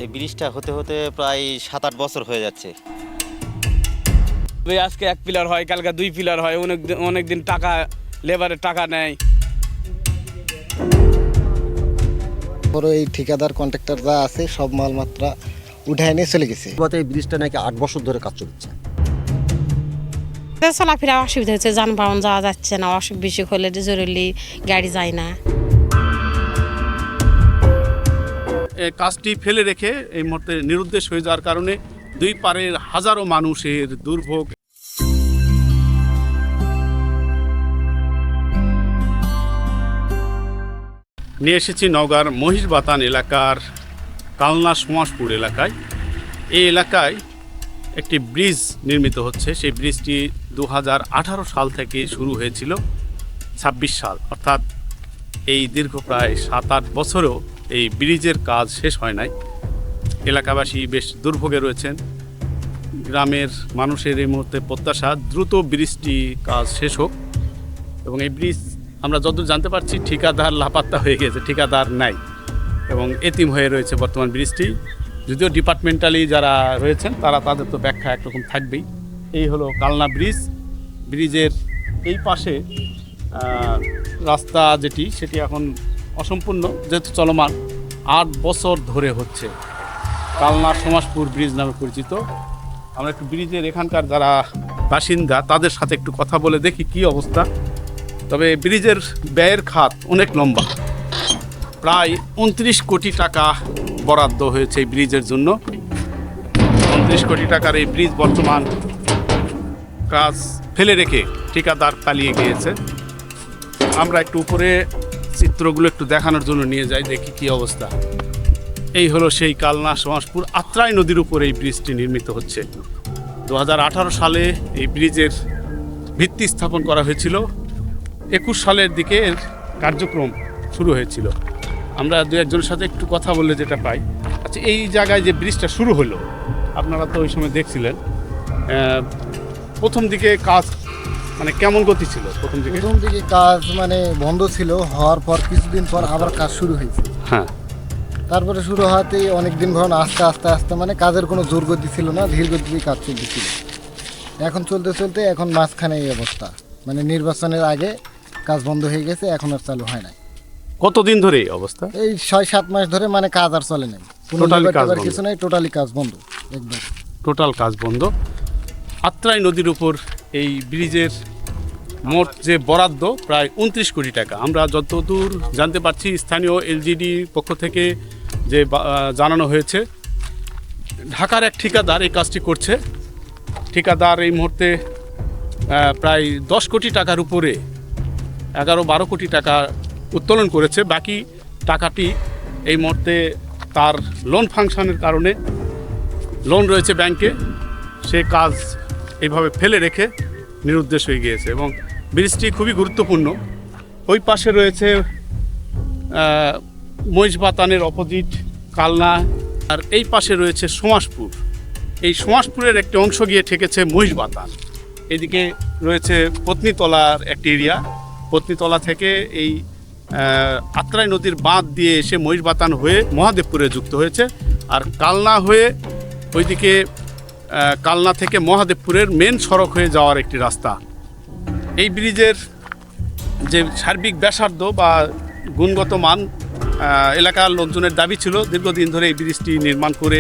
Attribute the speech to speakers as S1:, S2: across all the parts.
S1: এই ব্রিজটা হতে হতে প্রায় 7-8 বছর হয়ে যাচ্ছে।
S2: আজকে এক পিলার হয়, কালকে 2 পিলার হয়, অনেক দিন টাকা লেবারের টাকা নেয়।
S3: বড় এই ঠিকাদার কন্ট্রাক্টর যা আছে সব মালমাত্রা উঠায় নিয়ে চলে গেছে।
S4: এই ব্রিজটা নাকি 8 বছর ধরে কাজ চলছে।
S5: চলাফেরা অসুবিধা হচ্ছে, যানবাহন যাওয়া যাচ্ছে না, অসুখ বিসুখ হলে জরুরি গাড়ি যায় না।
S6: কাজটি ফেলে রেখে এই মুহূর্তে নিরুদ্দেশ হয়ে যাওয়ার কারণে দুই পারের হাজারো মানুষের দুর্ভোগ। নিয়ে এসেছি নওগাঁর মহিষবাতান এলাকার কালনা সমাজপুর এলাকায়। এই এলাকায় একটি ব্রিজ নির্মিত হচ্ছে। সেই ব্রিজটি 2018 সাল থেকে শুরু হয়েছিল 26 সাল, অর্থাৎ এই দীর্ঘ প্রায় 7-8 বছরেও এই ব্রিজের কাজ শেষ হয় নাই। এলাকাবাসী বেশ দুর্ভোগে রয়েছেন। গ্রামের মানুষের এই মুহূর্তে প্রত্যাশা দ্রুত ব্রিজটি কাজ শেষ হোক। এবং এই ব্রিজ আমরা যতদূর জানতে পারছি ঠিকাদার লাপাত্তা হয়ে গেছে, ঠিকাদার নাই এবং এতিম হয়ে রয়েছে বর্তমান ব্রিজটি। যদিও ডিপার্টমেন্টালি যারা রয়েছেন তারা তাদের তো ব্যাখ্যা একরকম থাকবেই। এই হলো কালনা ব্রিজ। ব্রিজের এই পাশে রাস্তা যেটি সেটি এখন অসম্পূর্ণ, যেহেতু চলমান 8 বছর ধরে হচ্ছে। কালনা সমাজপুর ব্রিজ নামে পরিচিত। আমরা একটু ব্রিজের এখানকার যারা বাসিন্দা তাদের সাথে একটু কথা বলে দেখি কি অবস্থা। তবে ব্রিজের ব্যয়ের খাত অনেক লম্বা, প্রায় 29 কোটি টাকা বরাদ্দ হয়েছে এই ব্রিজের জন্য। 29 কোটি টাকার এই ব্রিজ বর্তমান কাজ ফেলে রেখে ঠিকাদার পালিয়ে গিয়েছে। আমরা একটু উপরে চিত্রগুলো একটু দেখানোর জন্য নিয়ে যাই, দেখি কি অবস্থা। এই হলো সেই কালনা সমাজপুর আত্রাই নদীর উপর এই ব্রিজটি নির্মিত হচ্ছে। 2018 সালে এই ব্রিজের ভিত্তি স্থাপন করা হয়েছিল। 21 সালের দিকে এর কার্যক্রম শুরু হয়েছিল। আমরা দু একজনের সাথে একটু কথা বললে যেটা পাই, আচ্ছা এই জায়গায় যে ব্রিজটা শুরু হলো আপনারা তো ওই সময় দেখছিলেন, প্রথম দিকে কাজ মানে কেমন গতি ছিল? প্রথম দিকে
S3: কাজ মানে বন্ধ ছিল, হওয়ার পর কিছুদিন পর আবার কাজ শুরু হয়েছে।
S6: হ্যাঁ,
S3: তারপরে শুরু হওয়াতেই অনেকদিন ধরুন আস্তে আস্তে মানে কাজের কোনো জোর গতি ছিল না, ধীর গতিতে কাজ চলতেছিল। এখন চলতে এখন মাঝখানে এই অবস্থা, মানে নির্বাচনের আগে কাজ বন্ধ হয়ে গেছে, এখন আর চালু হয় না।
S6: কতদিন ধরে এই অবস্থা?
S3: এই 6-7 মাস ধরে মানে কাজ আর চলে নাই, কিছু নাই, টোটালি কাজ বন্ধ, একদম
S6: টোটাল কাজ বন্ধ। আত্রাই নদীর উপর এই ব্রিজের মোট যে বরাদ্দ প্রায় 29 কোটি টাকা। আমরা যতদূর জানতে পারছি স্থানীয় এলজিডি পক্ষ থেকে যে জানানো হয়েছে, ঢাকার এক ঠিকাদার এই কাজটি করছে। ঠিকাদার এই মুহূর্তে প্রায় 10 কোটি টাকার উপরে 11-12 কোটি টাকা উত্তোলন করেছে। বাকি টাকাটি এই মুহূর্তে তার লোন ফাংশনের কারণে লোন রয়েছে ব্যাংকে, সে কাজ এইভাবে ফেলে রেখে নিরুদ্দেশ হয়ে গিয়েছে। এবং ব্রিজটি খুবই গুরুত্বপূর্ণ। ওই পাশে রয়েছে মহিষবাতানের অপোজিট কালনা, আর এই পাশে রয়েছে সমাজপুর। এই সমাজপুরের একটি অংশ গিয়ে ঠেকেছে মহিষবাতান। এদিকে রয়েছে পত্নীতলার একটি এরিয়া। পত্নীতলা থেকে এই আত্রাই নদীর বাঁধ দিয়ে এসে মহিষবাতান হয়ে মহাদেবপুরে যুক্ত হয়েছে। আর কালনা হয়ে ওইদিকে কালনা থেকে মহাদেবপুরের মেন সড়ক হয়ে যাওয়ার একটি রাস্তা। এই ব্রিজের যে সার্বিক ব্যাসার্ধ বা গুণগত মান, এলাকার লোকজনের দাবি ছিল দীর্ঘদিন ধরে এই ব্রিজটি নির্মাণ করে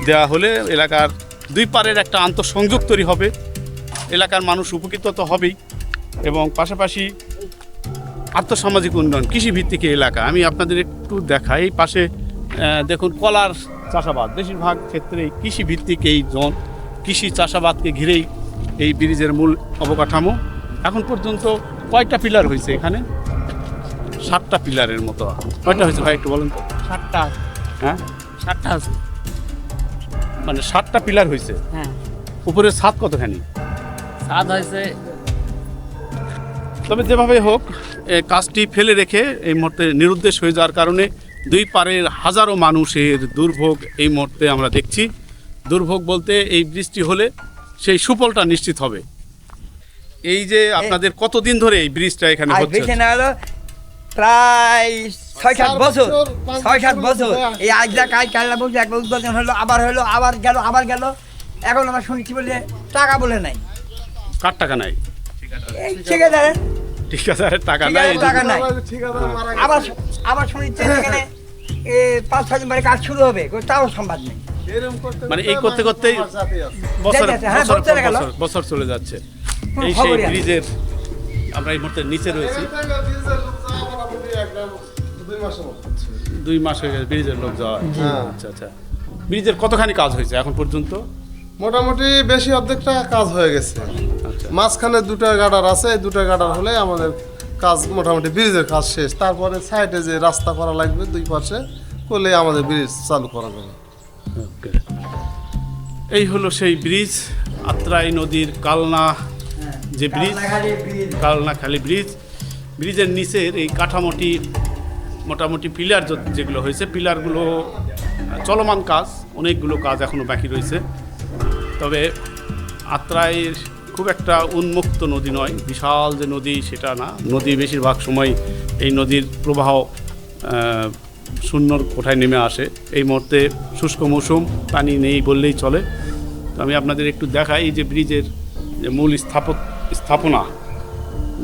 S6: দেওয়া হলে এলাকার দুই পারের একটা আন্তঃসংযোগ তৈরি হবে, এলাকার মানুষ উপকৃত তো হবেই, এবং পাশাপাশি আর্থসামাজিক উন্নয়ন, কৃষিভিত্তিক এলাকা। আমি আপনাদের একটু দেখাই, এই পাশে দেখুন কলার চাষাবাদ, বেশিরভাগ ক্ষেত্রে কৃষিভিত্তিক এই জোন, কৃষি চাষাবাদকে ঘিরেই এই ব্রিজের মূল অবকাঠামো। এখন পর্যন্ত কয়টা পিলার হয়েছে এখানে? 7টা পিলারের মতো। কয়টা হয়েছে ভাই একটু বলেন তো?
S5: 7টা।
S6: হ্যাঁ,
S5: 7টা আছে।
S6: মানে 7টা পিলার হয়েছে।
S5: হ্যাঁ,
S6: উপরে ছাদ কতখানি?
S5: ছাদ হয়েছে।
S6: তবে যেভাবে হোক কাজটি ফেলে রেখে এই মুহূর্তে নিরুদ্দেশ হয়ে যাওয়ার কারণে দুই পারের হাজারো মানুষের দুর্ভোগ এই মুহূর্তে আমরা দেখছি। দুর্ভোগ বলতে এই বৃষ্টি হলে সেই সুফলটা নিশ্চিত হবে। এই যে আপনাদের কতদিন ধরে এই ব্রিজটা এখানে হচ্ছে?
S7: প্রায় 6-7 বছর, 6-7 বছর
S3: বছর।
S7: এই আজরা কাজ কাল্লা বলছে, একবার উদ্বোধন হলো, আবার গেল। এখন আমরা শুনছি বলে টাকা বলে নাই,
S6: কার টাকা নাই?
S7: এই ঠিকাদারের
S6: ঠিকাদারের টাকা নাই।
S7: টাকা নাই। আবার শুনছি এখানে 5-6 দিন পরে কাজ শুরু হবে, তাও সংবাদ নেই।
S6: মানে এই করতে করতেই বছর
S7: হ্যাঁ,
S6: বছর
S7: চলে গেল।
S6: বছর চলে যাচ্ছে।
S7: কোনো
S6: এই সেই
S7: খবরই নেই।
S6: ব্রিজের আমরা এই মুহূর্তে নিচে রয়েছি। 2 মাস হয়ে গেছে ব্রিজের লোক যাওয়া। আচ্ছা আচ্ছা, ব্রিজের কতখানি কাজ হয়েছে এখন পর্যন্ত?
S8: মোটামুটি বেশি অর্ধেকটা কাজ হয়ে গেছে।
S6: আচ্ছা,
S8: মাঝখানে 2টা গার্ডার আছে, এই 2টা গার্ডার হলে আমাদের কাজ মোটামুটি ব্রিজের কাজ শেষ। তারপরে সাইডে যে রাস্তা করা লাগবে 2 পাশে করলে আমাদের ব্রিজ চালু করা যাবে।
S6: ওকে। এই হলো সেই ব্রিজ, আত্রাই নদীর কালনা যে ব্রিজ, কালনাখালী ব্রিজ। ব্রিজের নিচের এই কাঠামোটি মোটামুটি পিলার যেগুলো হয়েছে, পিলারগুলো চলমান কাজ, অনেকগুলো কাজ এখনও বাকি রয়েছে। তবে আত্রাই খুব একটা উন্মুক্ত নদী নয়, বিশাল যে নদী সেটা না। নদী বেশিরভাগ সময় এই নদীর প্রবাহ শূন্যর কোঠায় নেমে আসে। এই মুহূর্তে শুষ্ক মৌসুম, পানি নেই বললেই চলে। তো আমি আপনাদের একটু দেখাই এই যে ব্রিজের যে মূল স্থাপনা,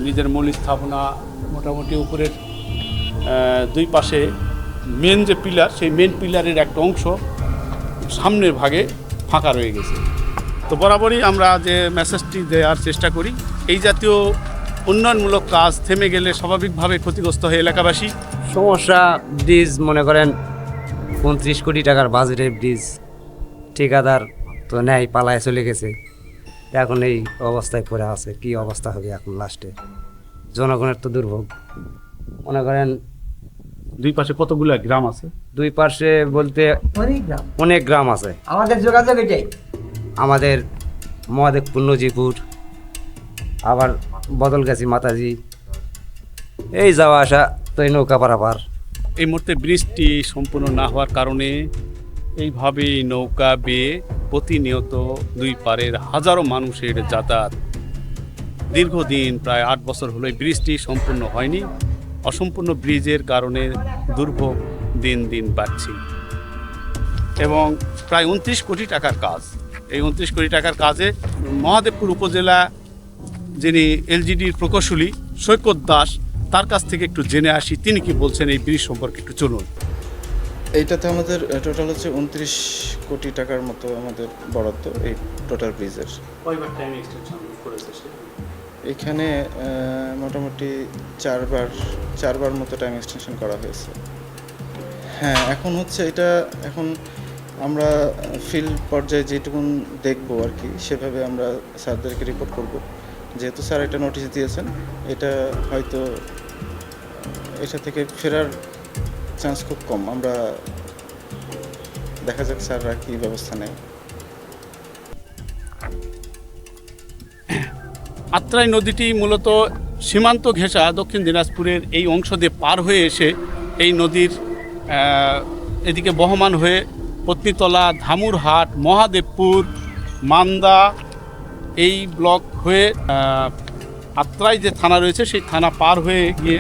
S6: ব্রিজের মূল স্থাপনা মোটামুটি উপরের 2 পাশে মেন যে পিলার, সেই মেন পিলারের একটা অংশ সামনের ভাগে ফাঁকা রয়ে গেছে। তো বরাবরই আমরা যে মেসেজটি দেওয়ার চেষ্টা করি, এই জাতীয় উন্নয়নমূলক কাজ থেমে গেলে স্বাভাবিকভাবে ক্ষতিগ্রস্ত হয় এলাকাবাসী।
S9: সমস্যা ব্রিজ মনে করেন 29 কোটি টাকার বাজেটের ব্রিজ, ঠিকাদার তো নেয়, পালায় চলে গেছে। এখন এই অবস্থায় পড়ে আছে, কি অবস্থা হবে এখন লাস্টে? জনগণের তো দুর্ভোগ। মনে করেন
S6: 2 পাশে কতগুলো গ্রাম আছে?
S9: 2 পাশে বলতে অনেক গ্রাম আছে।
S7: আমাদের যোগাযোগ এটাই।
S9: আমাদের মহাদেবপুর, নজিপুর, আবার বদলগাছি, মাতাজি, এই যাওয়া আসা তো এই নৌকা পারাপার।
S6: এই মুহূর্তে ব্রিজটি সম্পূর্ণ না হওয়ার কারণে এইভাবেই নৌকা বেয়ে প্রতিনিয়ত 2 পারের হাজারো মানুষের যাতায়াত। দীর্ঘদিন প্রায় 8 বছর হলো এই ব্রিজটি সম্পূর্ণ হয়নি। অসম্পূর্ণ ব্রিজের কারণে দুর্ভোগ দিন দিন বাড়ছে। এবং প্রায় 29 কোটি টাকার কাজ, এই 29 কোটি টাকার কাজে মহাদেবপুর উপজেলা যিনি এলজিডির প্রকৌশলী সৈকত দাস, তার কাছ থেকে একটু জেনে আসি তিনি কি বলছেন এই ব্রিজ সম্পর্কে। একটু চলুন।
S10: এইটাতে আমাদের টোটাল হচ্ছে 29 কোটি টাকার মতো আমাদের বরাদ্দ এই টোটাল ব্রিজের। এখানে মোটামুটি 4বার মতো টাইম এক্সটেনশন করা হয়েছে। হ্যাঁ, এখন হচ্ছে এটা এখন আমরা ফিল্ড পর্যায়ে যেটুকুন দেখবো আর কি, সেভাবে আমরা স্যারদেরকে রিপোর্ট করব। যেহেতু স্যার এটা নোটিশ দিয়েছেন, এটা হয়তো এটা থেকে ফেরার চান্স খুব কম। আমরা দেখা যাক স্যাররা কী ব্যবস্থা নেয়।
S6: আত্রাই নদীটি মূলত সীমান্ত ঘেঁষা দক্ষিণ দিনাজপুরের এই অংশ দিয়ে পার হয়ে এসে এই নদীর এদিকে বহমান হয়ে পত্নীতলা, ধামুরহাট, মহাদেবপুর, মান্দা এই ব্লক হয়ে আত্রাই যে থানা রয়েছে সেই থানা পার হয়ে গিয়ে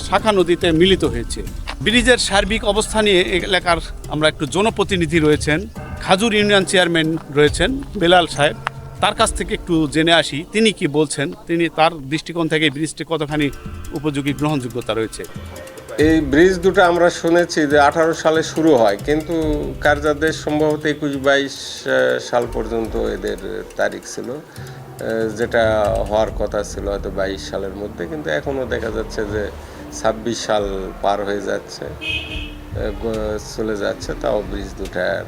S6: শাখা নদীতে মিলিত হয়েছে। ব্রিজের সার্বিক অবস্থা নিয়ে এলাকার আমরা একটু জনপ্রতিনিধি রয়েছেন, খাজুর ইউনিয়ন চেয়ারম্যান রয়েছেন বেলাল সাহেব, তার কাছ থেকে একটু জেনে আসি তিনি কি বলছেন, তিনি তার দৃষ্টিকোণ থেকে ব্রিজটি কতখানি উপযোগী, গ্রহণযোগ্যতা রয়েছে।
S11: এই ব্রিজ দুটো আমরা শুনেছি যে 18 সালে শুরু হয়, কিন্তু কার্যাদেশ সম্ভবত 21-22 সাল পর্যন্ত এদের তারিখ ছিল, যেটা হওয়ার কথা ছিল হয়তো 22 সালের মধ্যে, কিন্তু এখনও দেখা যাচ্ছে যে 26 সাল পার হয়ে যাচ্ছে, চলে যাচ্ছে, তাও ব্রিজ দুটার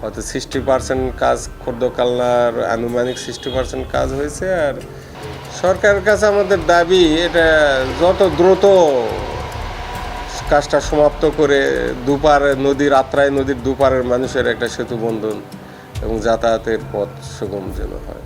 S11: হয়তো 60% কাজ, খোর্দকালনার আনুমানিক 60% কাজ হয়েছে। আর সরকারের কাছে আমাদের দাবি এটা যত দ্রুত কাজটা সমাপ্ত করে দুপার নদীর, আত্রাই নদীর দুপারের মানুষের একটা সেতু বন্ধন এবং যাতায়াতের পথ সুগম যেন হয়।